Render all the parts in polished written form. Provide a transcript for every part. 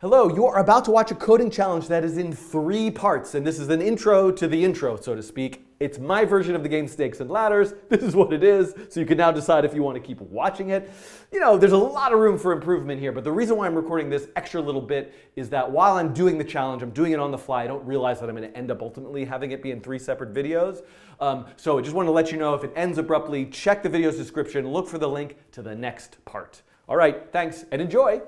Hello, you are about to watch a coding challenge that is in 3 parts, and this is an intro to the intro, so to speak. It's my version of the game Snakes and Ladders. This is what it is, so you can now decide if you want to keep watching it. You know, there's a lot of room for improvement here, but the reason why I'm recording this extra little bit is that while I'm doing the challenge, I'm doing it on the fly, I don't realize that I'm going to end up ultimately having it be in 3 separate videos. So I just want to let you know if it ends abruptly, check the video's description, look for the link to the next part. All right, thanks, and enjoy.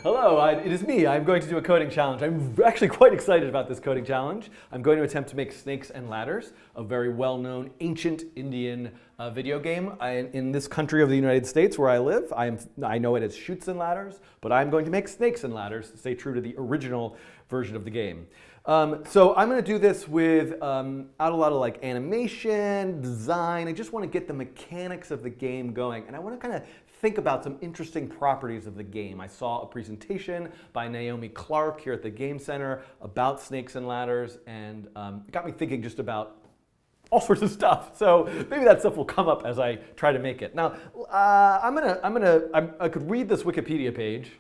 Hello, it is me. I'm going to do a coding challenge. I'm actually quite excited about this coding challenge. I'm going to attempt to make Snakes and Ladders, a very well-known ancient Indian video game in this country of the United States where I live. I know it as Chutes and Ladders, but I'm going to make Snakes and Ladders to stay true to the original version of the game. So I'm going to do this without a lot of like animation, design. I just want to get the mechanics of the game going, and I want to kind of think about some interesting properties of the game. I saw a presentation by Naomi Clark here at the Game Center about Snakes and Ladders, and it got me thinking just about all sorts of stuff. So maybe that stuff will come up as I try to make it. Now, I could read this Wikipedia page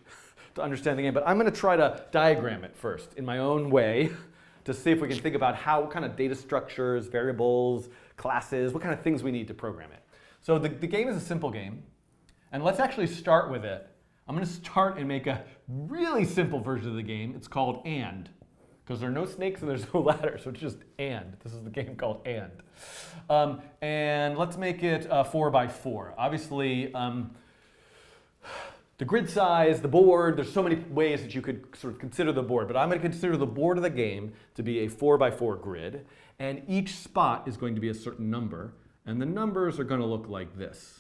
to understand the game, but I'm going to try to diagram it first in my own way to see if we can think about what kind of data structures, variables, classes, what kind of things we need to program it. So the game is a simple game. And let's actually start with it. I'm going to start and make a really simple version of the game. It's called And, because there are no snakes and there's no ladders, so it's just And. This is the game called And. And let's make it 4x4. Obviously, the grid size, the board, there's so many ways that you could sort of consider the board, but I'm going to consider the board of the game to be a 4x4 grid, and each spot is going to be a certain number, and the numbers are going to look like this.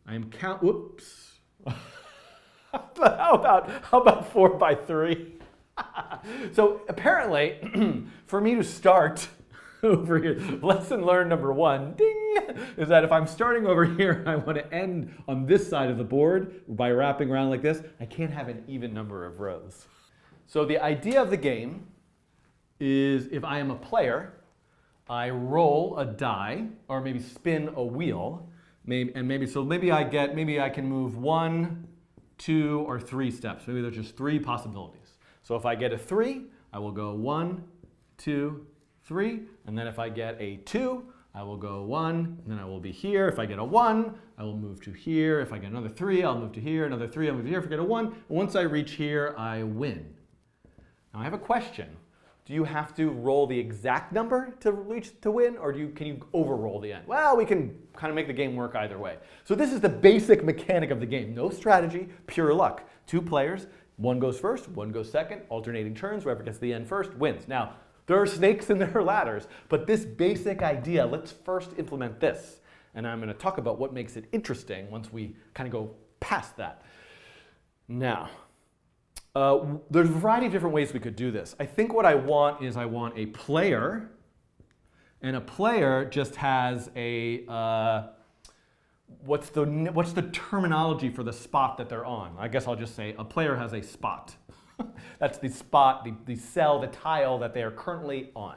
I am whoops. How about 4x3? So apparently, for me to start over here, lesson learned number 1, ding, is that if I'm starting over here, I want to end on this side of the board by wrapping around like this, I can't have an even number of rows. So the idea of the game is if I am a player, I roll a die, or maybe spin a wheel, maybe I can move 1, 2, or 3 steps. Maybe there's just 3 possibilities. So if I get a 3, I will go 1, 2, 3. And then if I get a 2, I will go 1, and then I will be here. If I get a 1, I will move to here. If I get another 3, I'll move to here. Another 3, I'll move to here. If I get a 1, and once I reach here, I win. Now I have a question. Do you have to roll the exact number to win, or can you overroll the end? Well, we can kind of make the game work either way. So this is the basic mechanic of the game. No strategy, pure luck. 2 players, one goes first, one goes second, alternating turns. Whoever gets to the end first wins. Now, there are snakes and there are ladders, but this basic idea, let's first implement this. And I'm going to talk about what makes it interesting once we kind of go past that. Now, there's a variety of different ways we could do this. I think what I want is a player, and a player just has a, what's the terminology for the spot that they're on? I guess I'll just say a player has a spot. That's the spot, the cell, the tile that they are currently on.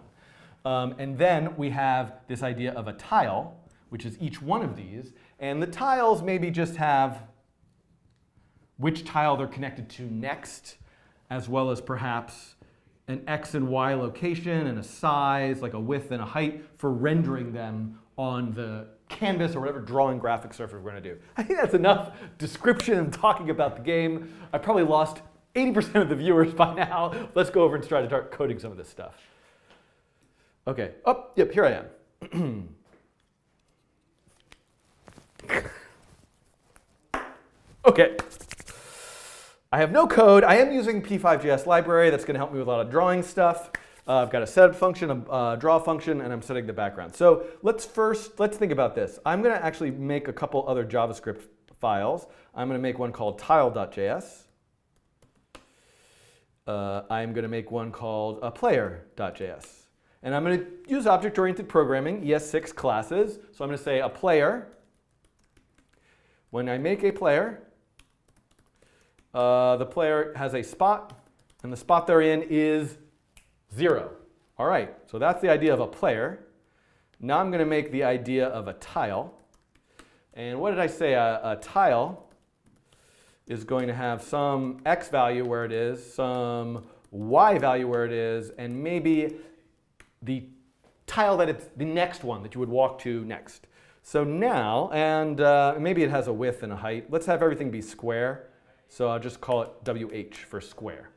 And then we have this idea of a tile, which is each one of these, and the tiles maybe just have which tile they're connected to next, as well as perhaps an X and Y location and a size, like a width and a height, for rendering them on the canvas or whatever drawing graphic surface we're going to do. I think that's enough description and talking about the game. I probably lost 80% of the viewers by now. Let's go over and try to start coding some of this stuff. Okay. Oh, yep, here I am. Okay. I have no code. I am using P5.js library. That's going to help me with a lot of drawing stuff. I've got a setup function, a draw function, and I'm setting the background. So let's think about this. I'm going to actually make a couple other JavaScript files. I'm going to make one called tile.js. I'm going to make one called player.js. And I'm going to use object-oriented programming, ES6 classes. So I'm going to say a player. When I make a player, the player has a spot, and the spot they're in is 0. All right, so that's the idea of a player. Now I'm going to make the idea of a tile. And what did I say? A tile is going to have some x value where it is, some y value where it is, and maybe the tile that it's the next one that you would walk to next. So now, and maybe it has a width and a height. Let's have everything be square. So I'll just call it WH for square.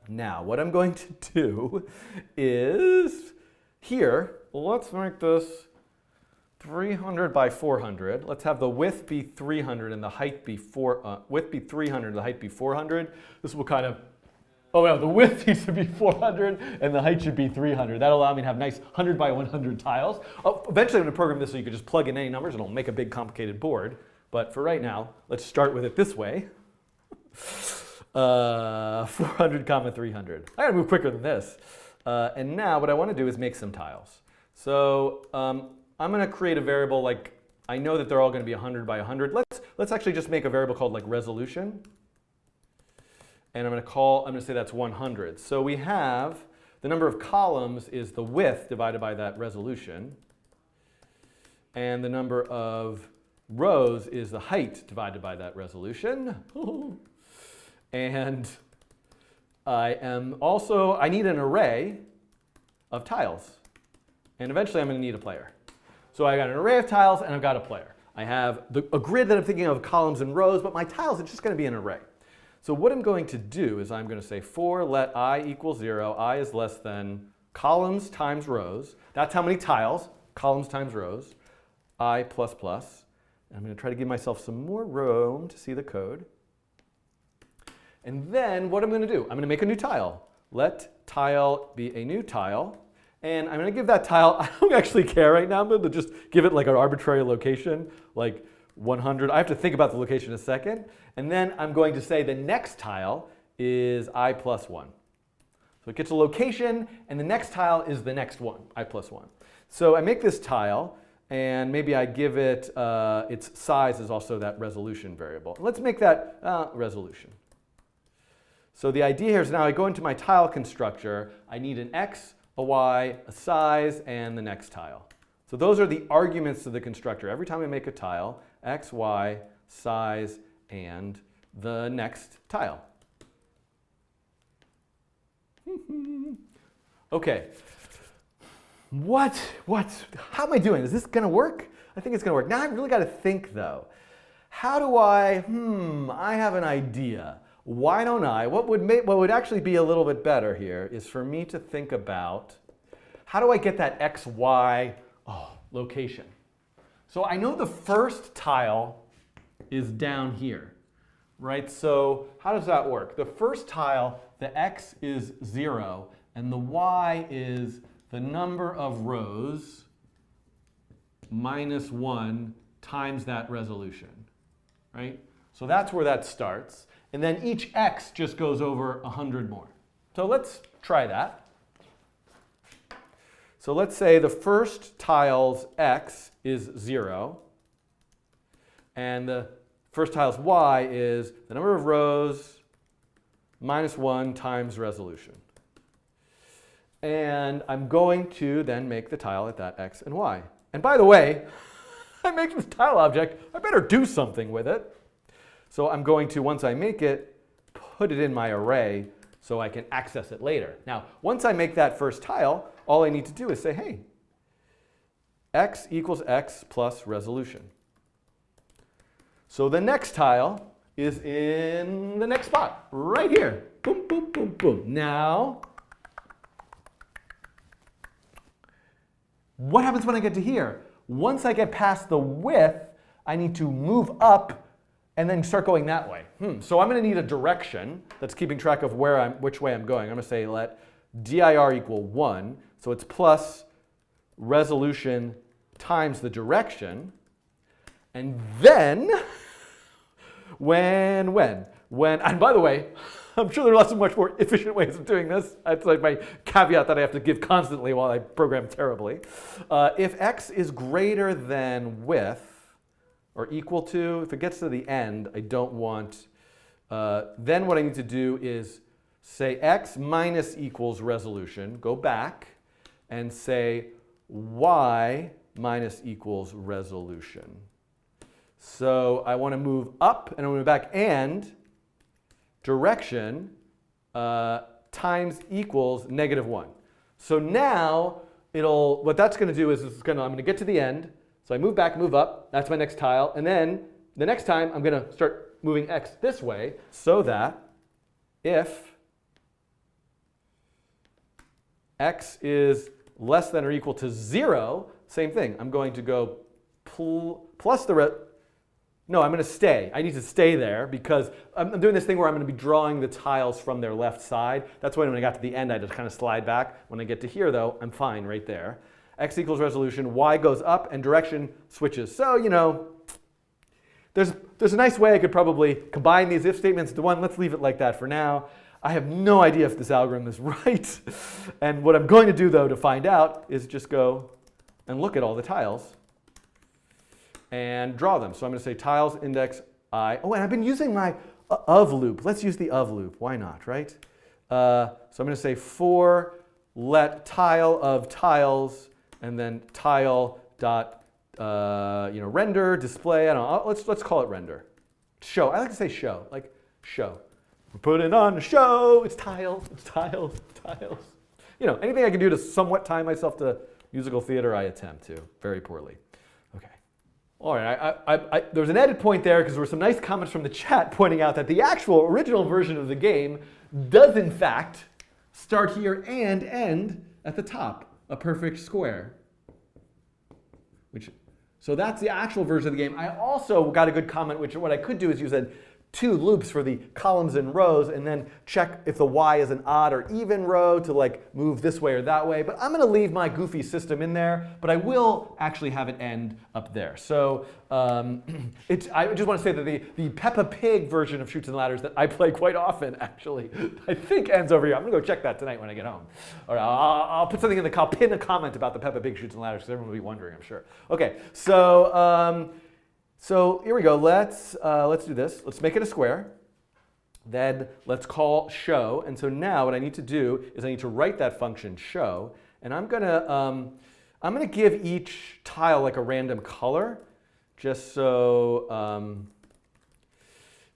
Now, what I'm going to do is here, let's make this 300 by 400. Let's have the width be 300 and the height be width be 300 and the height be 400. This will kind of, oh no, the width needs to be 400 and the height should be 300. That'll allow me to have nice 100 by 100 tiles. Eventually I'm going to program this so you can just plug in any numbers and it'll make a big complicated board. But for right now, let's start with it this way. 400 comma 300. I gotta move quicker than this. And now what I want to do is make some tiles. So I'm going to create a variable like, I know that they're all going to be 100 by 100. Let's actually just make a variable called like resolution. And I'm going to say that's 100. So we have the number of columns is the width divided by that resolution. And the number of rows is the height divided by that resolution. And I need an array of tiles. And eventually I'm going to need a player. So I got an array of tiles and I've got a player. I have a grid that I'm thinking of columns and rows, but my tiles are just going to be an array. So what I'm going to do is I'm going to say for let I equal 0, I is less than columns times rows. That's how many tiles, columns times rows, I plus plus. And I'm going to try to give myself some more room to see the code. And then what I'm going to do, I'm going to make a new tile. Let tile be a new tile. And I'm going to give that tile, I don't actually care right now, I'm going to just give it like an arbitrary location, like 100. I have to think about the location in a second. And then I'm going to say the next tile is I plus 1. So it gets a location, and the next tile is the next one, I plus 1. So I make this tile, and maybe I give it, its size is also that resolution variable. Let's make that resolution. So the idea here is now I go into my tile constructor, I need an x, a y, a size, and the next tile. So those are the arguments to the constructor. Every time I make a tile, x, y, size, and the next tile. Okay. How am I doing? Is this going to work? I think it's going to work. Now I've really got to think though. How do I have an idea. Why don't what would actually be a little bit better here is for me to think about how do I get that x, y, location. So I know the first tile is down here, right? So how does that work? The first tile, the x is 0, and the y is the number of rows minus 1 times that resolution, right? So that's where that starts. And then each x just goes over 100 more. So let's try that. So let's say the first tile's x is 0, and the first tile's y is the number of rows minus 1 times resolution. And I'm going to then make the tile at that x and y. And by the way, I make this tile object, I better do something with it. So I'm going to, once I make it, put it in my array so I can access it later. Now, once I make that first tile, all I need to do is say, hey, x equals x plus resolution. So the next tile is in the next spot, right here. Boom, boom, boom, boom. Now, what happens when I get to here? Once I get past the width, I need to move up and then start going that way. So I'm going to need a direction that's keeping track of which way I'm going. I'm going to say let dir equal 1. So it's plus resolution times the direction. And then, and by the way, I'm sure there are lots of much more efficient ways of doing this. That's like my caveat that I have to give constantly while I program terribly. If x is greater than width, or equal to, if it gets to the end, I don't want, then what I need to do is say x minus equals resolution, go back, and say y minus equals resolution. So I want to move up and I want to move back, and direction times equals -1. So now what that's going to do is I'm going to get to the end. So I move back, move up. That's my next tile. And then the next time I'm going to start moving x this way, so that if x is less than or equal to 0, same thing. I'm going to go plus no, I'm going to stay. I need to stay there because I'm doing this thing where I'm going to be drawing the tiles from their left side. That's why when I got to the end, I just kind of slide back. When I get to here, though, I'm fine right there. X equals resolution, y goes up, and direction switches. So, you know, there's a nice way I could probably combine these if statements into one. Let's leave it like that for now. I have no idea if this algorithm is right. And what I'm going to do, though, to find out is just go and look at all the tiles and draw them. So I'm going to say tiles index I. Oh, and I've been using my of loop. Let's use the of loop. Why not, right? So I'm going to say for let tile of tiles and then tile dot render display. I don't know. Let's call it render. Show. I like to say show. Like show. We're putting on a show. It's tiles. It's tiles. It's tiles. You know, anything I can do to somewhat tie myself to musical theater, I attempt to. Very poorly. Okay. All right. There's an edit point there because there were some nice comments from the chat pointing out that the actual original version of the game does, in fact, start here and end at the top, a perfect square. So that's the actual version of the game. I also got a good comment, which what I could do is use 2 loops for the columns and rows, and then check if the y is an odd or even row to like move this way or that way. But I'm going to leave my goofy system in there, but I will actually have it end up there. So I just want to say that the Peppa Pig version of Chutes and Ladders that I play quite often, actually, I think ends over here. I'm going to go check that tonight when I get home. All right, I'll put something in the pin a comment about the Peppa Pig Chutes and Ladders because everyone will be wondering, I'm sure. Okay, so here we go. Let's do this. Let's make it a square. Then let's call show. And so now what I need to do is I need to write that function show. And I'm gonna give each tile like a random color, just so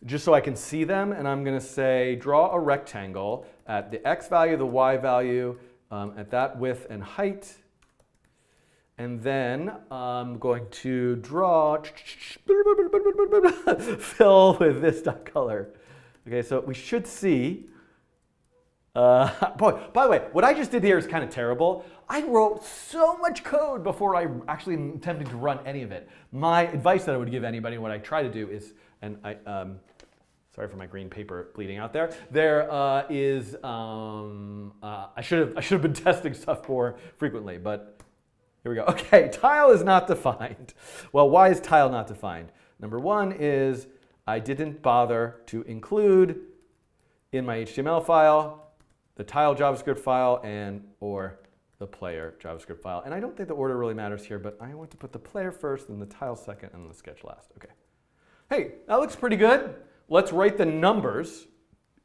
I can see them. And I'm gonna say draw a rectangle at the x value, the y value, at that width and height. And then I'm going to draw, fill with this dot color. Okay, so we should see, boy, by the way, what I just did here is kind of terrible. I wrote so much code before I actually attempted to run any of it. My advice that I would give anybody, what I try to do is, and sorry for my green paper bleeding out there. I should have been testing stuff more frequently, but here we go. Okay, tile is not defined. Well, why is tile not defined? Number one is I didn't bother to include in my HTML file the tile JavaScript file or the player JavaScript file. And I don't think the order really matters here, but I want to put the player first, then the tile second, and the sketch last. Okay. Hey, that looks pretty good. Let's write the numbers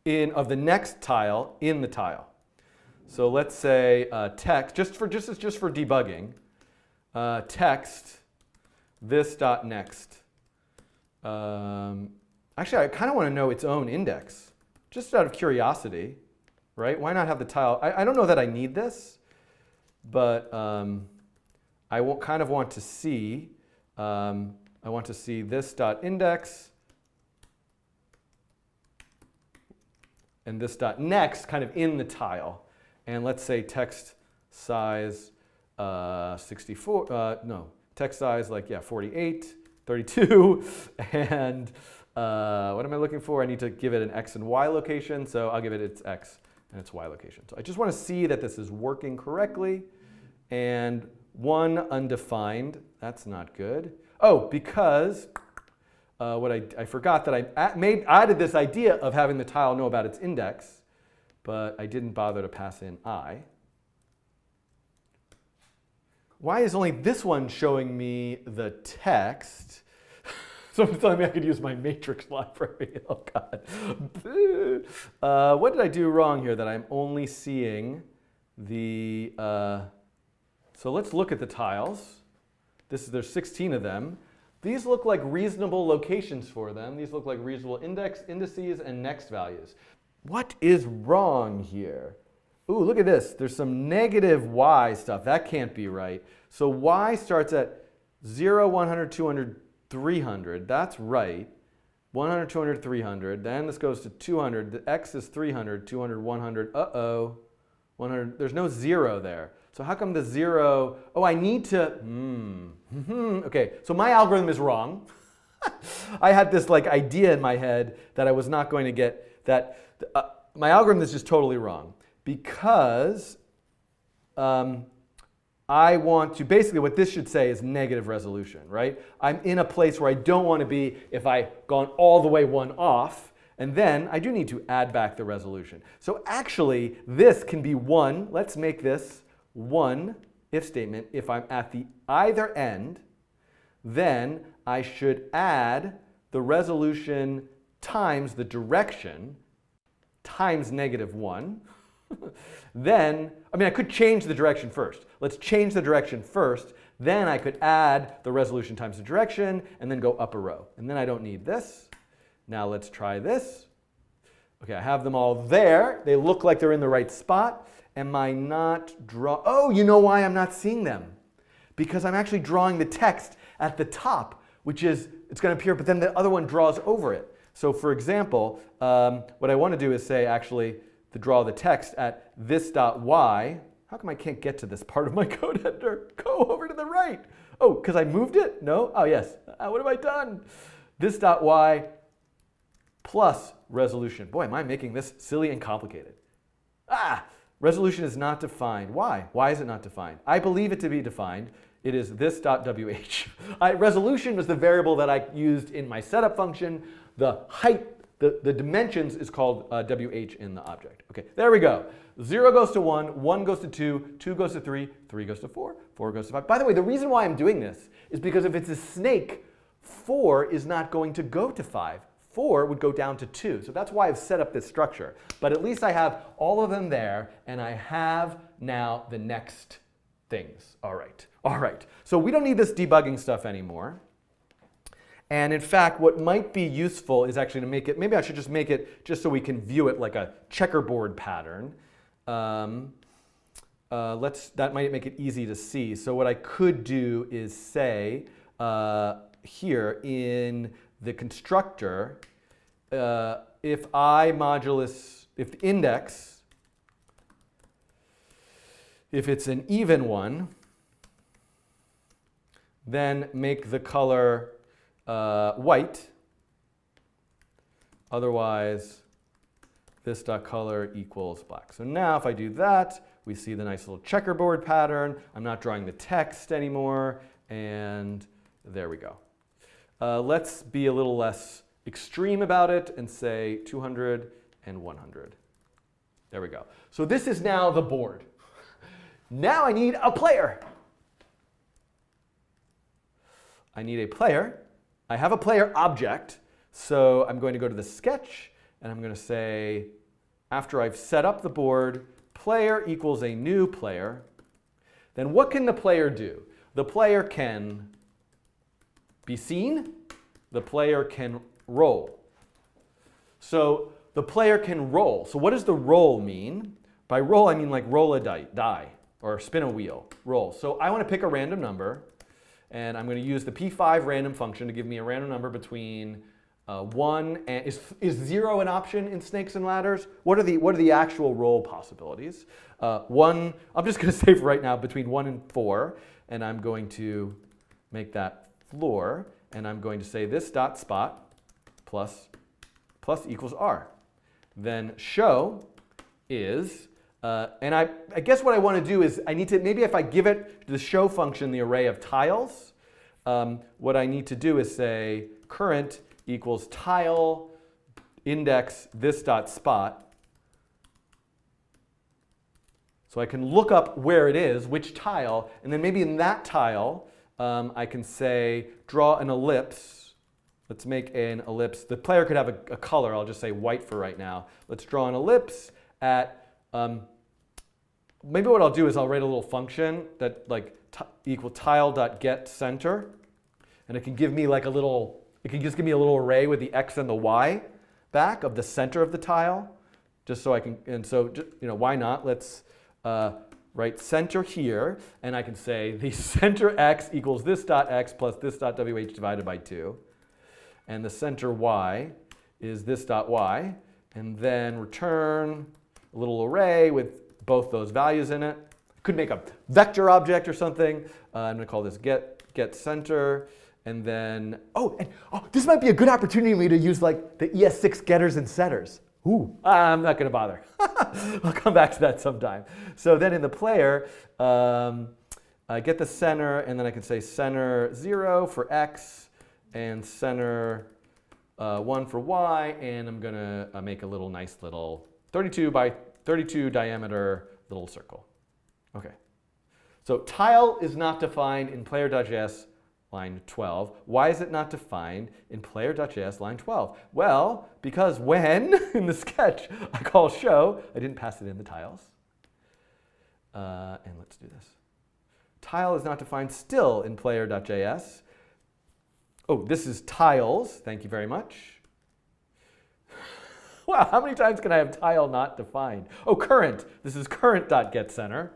of the next tile in the tile. So let's say text, just for debugging. Text this dot next. Actually, I kind of want to know its own index, just out of curiosity, right? Why not have the tile? I don't know that I need this, but I kind of want to see. I want to see this dot index and this dot next kind of in the tile, and let's say text size. 64, no, text size like, 48, 32, and what am I looking for? I need to give it an x and y location, so I'll give it its x and its y location. So I just want to see that this is working correctly, and one undefined, that's not good. Oh, because I forgot that I added this idea of having the tile know about its index, but I didn't bother to pass in I. Why is only this one showing me the text? Someone's telling me I could use my matrix library. Oh, God. What did I do wrong here that I'm only seeing the... So let's look at the tiles. There's 16 of them. These look like reasonable locations for them. These look like reasonable indices and next values. What is wrong here? Ooh, look at this. There's some negative y stuff. That can't be right. So y starts at 0, 100, 200, 300. That's right. 100, 200, 300. Then this goes to 200. The x is 300, 200, 100. Uh-oh. 100. There's no 0 there. So how come the 0? Oh, I need to. Okay, so my algorithm is wrong. I had this like idea in my head that I was not going to get that. My algorithm is just totally wrong because I want to, basically what this should say is negative resolution, right? I'm in a place where I don't want to be if I've gone all the way 1 off, and then I do need to add back the resolution. So actually, this can be 1. Let's make this 1 if statement. If I'm at the either end, then I should add the resolution times the direction times -1. Then, I could change the direction first. Let's change the direction first. Then I could add the resolution times the direction and then go up a row. And then I don't need this. Now let's try this. Okay, I have them all there. They look like they're in the right spot. Am I not Oh, you know why I'm not seeing them? Because I'm actually drawing the text at the top, which is, it's going to appear, but then the other one draws over it. So for example, what I want to do is say actually, to draw the text at this dot y. How come I can't get to this part of my code editor? Go over to the right. Oh, because I moved it? No? Oh, yes. What have I done? This dot y plus resolution. Boy, am I making this silly and complicated. Resolution is not defined. Why? Why is it not defined? I believe it to be defined. It is this dot wh. Resolution was the variable that I used in my setup function. The height, the dimensions is called wh in the object. Okay, there we go. 0 goes to 1, 1 goes to 2, 2 goes to 3, 3 goes to 4, 4 goes to 5. By the way, the reason why I'm doing this is because if it's a snake, 4 is not going to go to 5. 4 would go down to 2. So that's why I've set up this structure. But at least I have all of them there, and I have now the next things. All right. All right. So we don't need this debugging stuff anymore. And in fact, what might be useful is actually to make it, maybe I should just make it just so we can view it like a checkerboard pattern. That might make it easy to see. So what I could do is say here in the constructor, if if the index, if it's an even one, then make the color white. Otherwise, this dot color equals black. So now if I do that, we see the nice little checkerboard pattern. I'm not drawing the text anymore, and there we go. Let's be a little less extreme about it and say 200 and 100. There we go. So this is now the board. Now I need a player. I need a player. I have a player object, so I'm going to go to the sketch, and I'm going to say, after I've set up the board, player equals a new player. Then what can the player do? The player can be seen. The player can roll. So the player can roll. So what does the roll mean? By roll, I mean like roll a die or spin a wheel. Roll. So I want to pick a random number, and I'm going to use the p5 random function to give me a random number between 1 and is 0 an option in snakes and ladders? What are the actual roll possibilities? 1. I'm just going to say for right now between 1 and 4, and I'm going to make that floor, and I'm going to say this dot spot plus equals r. Then show is, and I guess what I want to do is I need to, maybe if I give it the show function the array of tiles, what I need to do is say current equals tile index this dot spot. So I can look up where it is, which tile, and then maybe in that tile I can say draw an ellipse. Let's make an ellipse. The player could have a color. I'll just say white for right now. Let's draw an ellipse at, maybe what I'll do is I'll write a little function that like equal tile.getCenter. and it can give me like a little, it can just give me a little array with the x and the y back of the center of the tile, just so I can, and so, why not? Let's write center here, and I can say the center x equals this dot x plus this dot wh divided by 2, and the center y is this dot y, and then return a little array with both those values in it. Could make a vector object or something. I'm going to call this get center, and then this might be a good opportunity for me to use like the ES6 getters and setters. Ooh, I'm not going to bother. I'll come back to that sometime. So then in the player, I get the center, and then I can say center 0 for x and center 1 for y, and I'm going to make a little nice little 32 by 32 diameter little circle. Okay. So tile is not defined in player.js line 12. Why is it not defined in player.js line 12? Well, because when, in the sketch, I call show, I didn't pass it in the tiles. And let's do this. Tile is not defined still in player.js. Oh, this is tiles. Thank you very much. Wow, how many times can I have tile not defined? Oh, current. This is current.getCenter.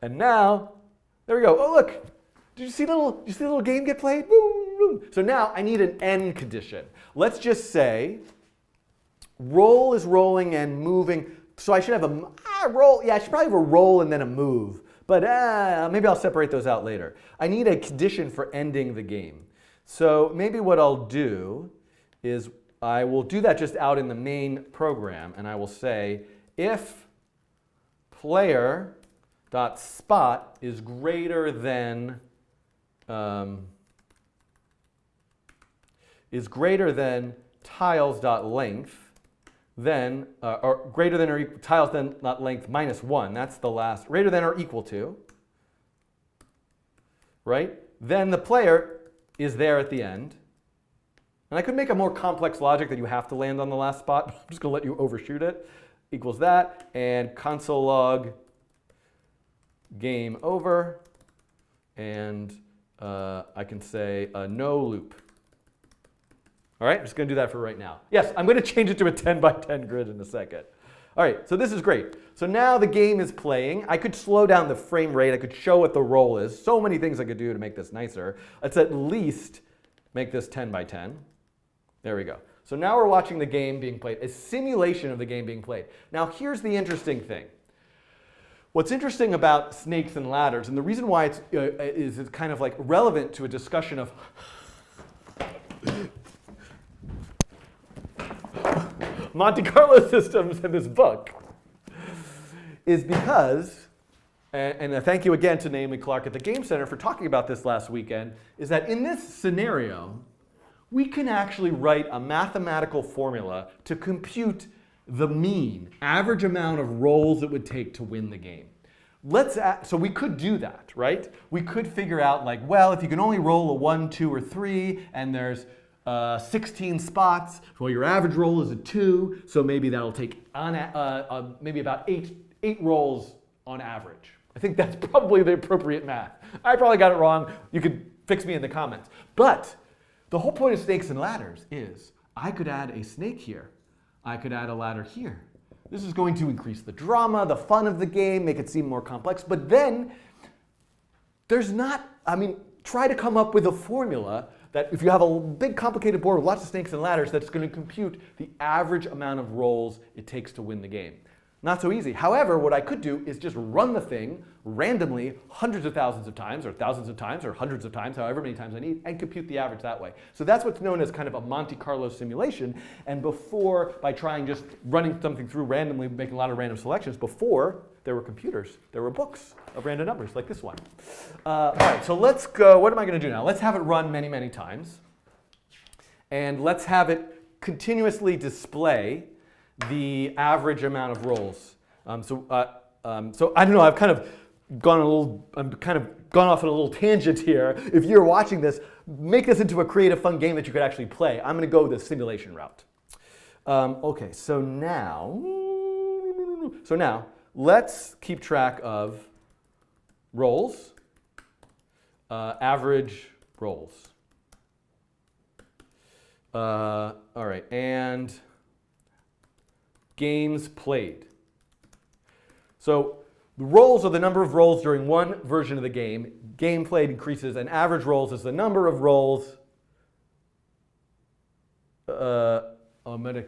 And now, there we go. Oh, look. Did you see the little game get played? Boom, boom. So now I need an end condition. Let's just say roll is rolling and moving. So I should have a roll. Yeah, I should probably have a roll and then a move. But maybe I'll separate those out later. I need a condition for ending the game. So maybe what I'll do is I will do that just out in the main program, and I will say if player.spot is greater than tiles.length, then or greater than or equal tiles.length minus 1. That's the last, greater than or equal to, right? Then the player is there at the end. And I could make a more complex logic that you have to land on the last spot. I'm just going to let you overshoot it. Equals that, and console log game over, and I can say no loop. All right, I'm just going to do that for right now. Yes, I'm going to change it to a 10 by 10 grid in a second. All right, so this is great. So now the game is playing. I could slow down the frame rate. I could show what the roll is. So many things I could do to make this nicer. Let's at least make this 10 by 10. There we go. So now we're watching the game being played, a simulation of the game being played. Now here's the interesting thing. What's interesting about snakes and ladders, and the reason why it's kind of like relevant to a discussion of Monte-Carlo systems in this book, is because, and thank you again to Naomi Clark at the Game Center for talking about this last weekend, is that in this scenario, we can actually write a mathematical formula to compute the mean, average amount of rolls it would take to win the game. So we could do that, right? We could figure out like, well, if you can only roll a 1, 2, or 3, and there's 16 spots, well, your average roll is a 2, so maybe that'll take maybe about 8 rolls on average. I think that's probably the appropriate math. I probably got it wrong. You could fix me in the comments. But the whole point of snakes and ladders is I could add a snake here. I could add a ladder here. This is going to increase the drama, the fun of the game, make it seem more complex. But then there's not, try to come up with a formula that if you have a big complicated board with lots of snakes and ladders, that's going to compute the average amount of rolls it takes to win the game. Not so easy. However, what I could do is just run the thing randomly hundreds of thousands of times, or thousands of times, or hundreds of times, however many times I need, and compute the average that way. So that's what's known as kind of a Monte-Carlo simulation. And before, by trying just running something through randomly, making a lot of random selections, before there were computers, there were books of random numbers, like this one. All right, so let's go, what am I going to do now? Let's have it run many, many times. And let's have it continuously display the average amount of rolls. So I don't know, I've kind of gone off on a little tangent here. If you're watching this, make this into a creative, fun game that you could actually play. I'm going to go the simulation route. Okay, so now let's keep track of rolls, average roles. All right, and games played. So the rolls are the number of rolls during one version of the game. Game played increases, and average rolls is the number of rolls. I'm gonna.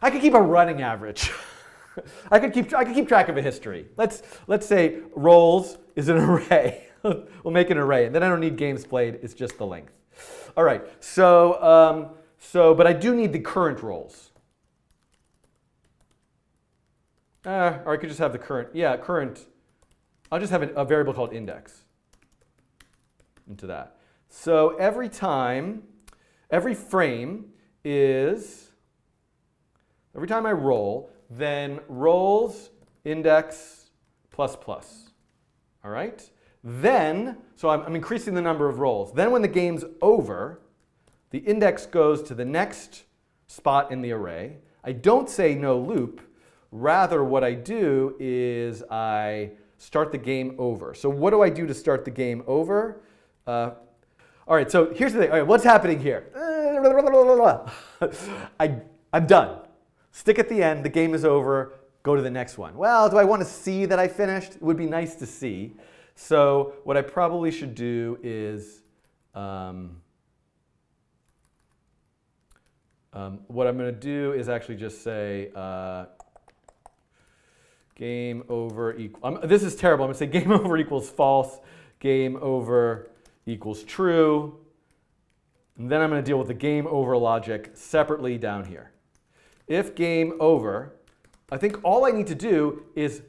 I could keep a running average. I could keep track of a history. Let's say rolls is an array. We'll make an array, and then I don't need games played. It's just the length. All right. So but I do need the current rolls. Or I could just have the current. Yeah, current. I'll just have a variable called index into that. So every frame is, every time I roll, then rolls index plus plus. All right? Then, so I'm increasing the number of rolls. Then when the game's over, the index goes to the next spot in the array. I don't say no loop. Rather, what I do is I start the game over. So what do I do to start the game over? All right, so here's the thing. All right, what's happening here? I'm done. Stick at the end. The game is over. Go to the next one. Well, do I want to see that I finished? It would be nice to see. So what I probably should do is what I'm going to do is actually just say game over equal. This is terrible. I'm going to say game over equals false. Game over equals true. And then I'm going to deal with the game over logic separately down here. If game over, I think all I need to do is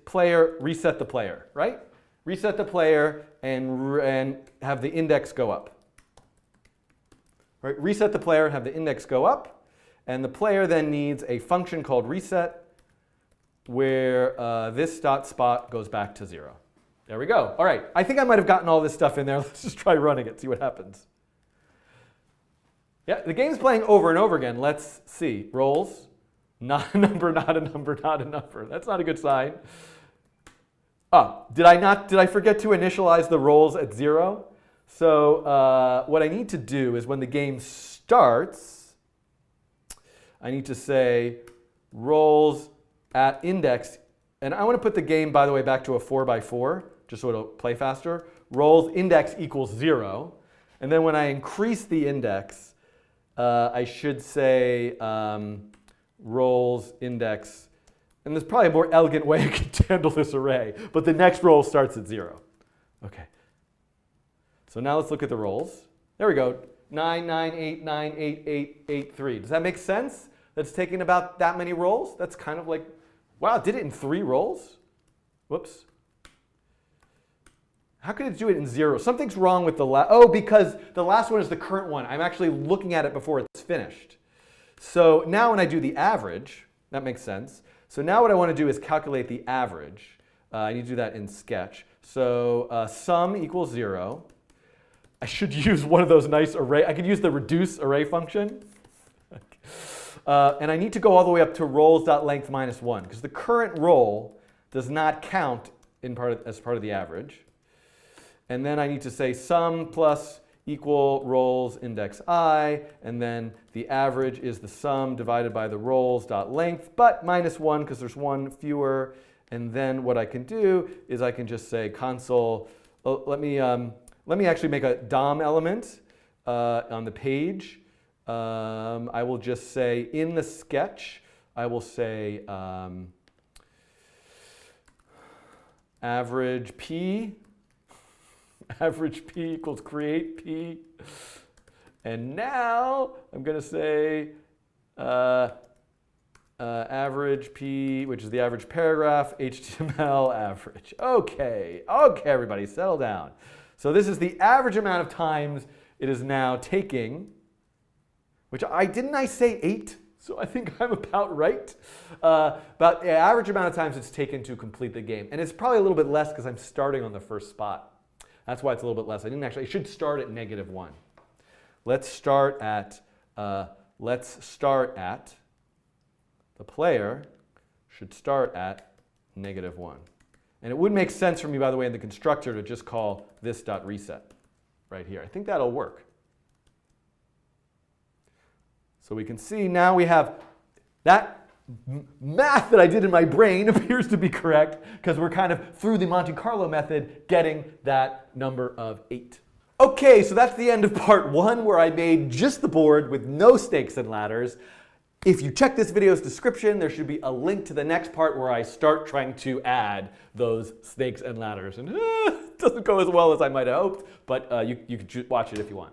reset the player, right? Reset the player and have the index go up. Right? Reset the player and have the index go up. And the player then needs a function called reset where this dot spot goes back to 0. There we go. All right. I think I might have gotten all this stuff in there. Let's just try running it, see what happens. Yeah, the game's playing over and over again. Let's see. Rolls. Not a number, not a number, not a number. That's not a good sign. Did I forget to initialize the rolls at 0? So what I need to do is when the game starts, I need to say rolls at index, and I want to put the game, by the way, back to a 4x4, just so it'll play faster. Rolls index equals 0. And then when I increase the index, I should say rolls index, and there's probably a more elegant way I could handle this array, but the next roll starts at 0. Okay. So now let's look at the rolls. There we go. 9, 9, 8, 9, 8, 8, 8, 3. Does that make sense? That's taking about that many rolls? That's kind of like, wow, it did it in 3 rolls? Whoops. How could it do it in 0? Something's wrong with the last. Oh, because the last one is the current one. I'm actually looking at it before it's finished. So now when I do the average, that makes sense. So now what I want to do is calculate the average. I need to do that in Sketch. So sum equals 0. I should use one of those nice array. I could use the reduce array function. And I need to go all the way up to rolls.length minus 1, because the current roll does not count as part of the average. And then I need to say sum plus equal rolls index I, and then the average is the sum divided by the rolls.length, but minus 1 because there's 1 fewer. And then what I can do is I can just say console. Oh, let me actually make a DOM element on the page. I will just say in the sketch, I will say average p equals create p. And now I'm going to say average p, which is the average paragraph, HTML average. Okay, everybody, settle down. So this is the average amount of times it is now taking, which didn't I say 8? So I think I'm about right. About the average amount of times it's taken to complete the game. And it's probably a little bit less because I'm starting on the first spot. That's why it's a little bit less. I should start at -1. Let's start at the player should start at -1. And it would make sense for me, by the way, in the constructor to just call this dot reset right here. I think that'll work. So we can see now we have that math that I did in my brain appears to be correct because we're kind of through the Monte Carlo method getting that number of 8. Okay, so that's the end of part 1 where I made just the board with no stakes and ladders. If you check this video's description, there should be a link to the next part where I start trying to add those stakes and ladders. And it doesn't go as well as I might have hoped, but you can watch it if you want.